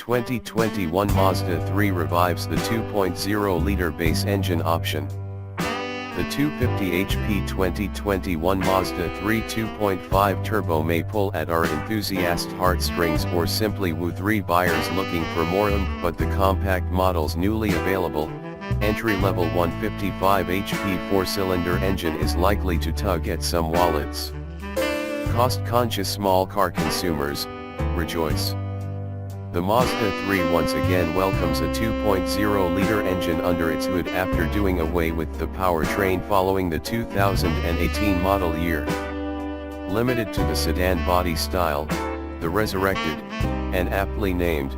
2021 Mazda 3 revives the 2.0-liter base engine option. The 250 HP 2021 Mazda 3 2.5 Turbo may pull at our enthusiast heartstrings or simply woo 3 buyers looking for more oomph, but the compact model's newly available, entry-level 155 HP 4-cylinder engine is likely to tug at some wallets. Cost-conscious small car consumers, rejoice. The Mazda 3 once again welcomes a 2.0-liter engine under its hood after doing away with the powertrain following the 2018 model year. Limited to the sedan body style, the resurrected, and aptly named,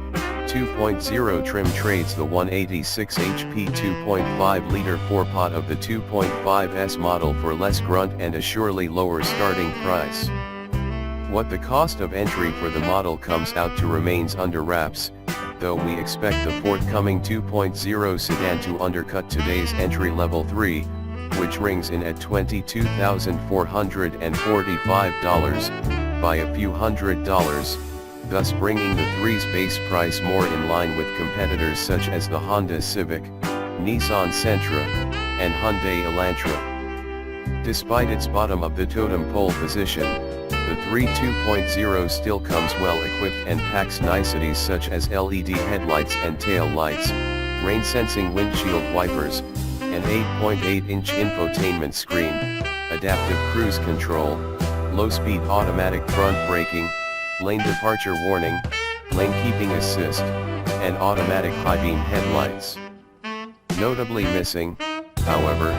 2.0 trim trades the 186 HP 2.5-liter four-pot of the 2.5S model for less grunt and a surely lower starting price. What the cost of entry for the model comes out to remains under wraps, though we expect the forthcoming 2.0 sedan to undercut today's entry-level 3, which rings in at $22,445, by a few $100s, thus bringing the 3's base price more in line with competitors such as the Honda Civic, Nissan Sentra, and Hyundai Elantra. Despite its bottom of the totem pole position, the 3 2.0 still comes well equipped and packs niceties such as LED headlights and tail lights, rain-sensing windshield wipers, an 8.8-inch infotainment screen, adaptive cruise control, low-speed automatic front braking, lane departure warning, lane keeping assist, and automatic high-beam headlights. Notably missing, however,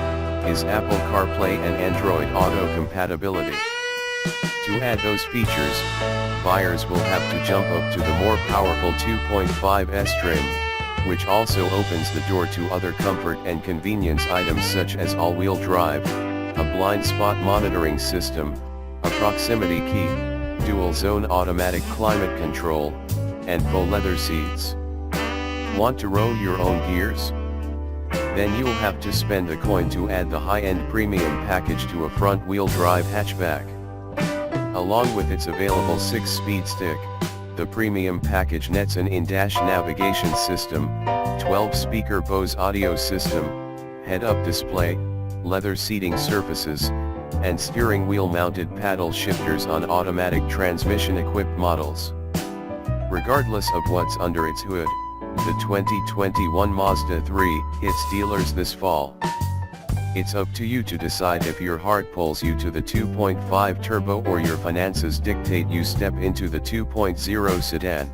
is Apple CarPlay and Android Auto compatibility. To add those features, buyers will have to jump up to the more powerful 2.5S trim, which also opens the door to other comfort and convenience items such as all-wheel drive, a blind spot monitoring system, a proximity key, dual-zone automatic climate control, and faux leather seats. Want to roll your own gears? Then you'll have to spend a coin to add the high-end premium package to a front-wheel drive hatchback. Along with its available 6-speed stick, the premium package nets an in-dash navigation system, 12-speaker Bose audio system, head-up display, leather seating surfaces, and steering wheel-mounted paddle shifters on automatic transmission-equipped models. Regardless of what's under its hood, the 2021 Mazda 3 hits dealers this fall. It's up to you to decide if your heart pulls you to the 2.5 turbo or your finances dictate you step into the 2.0 sedan.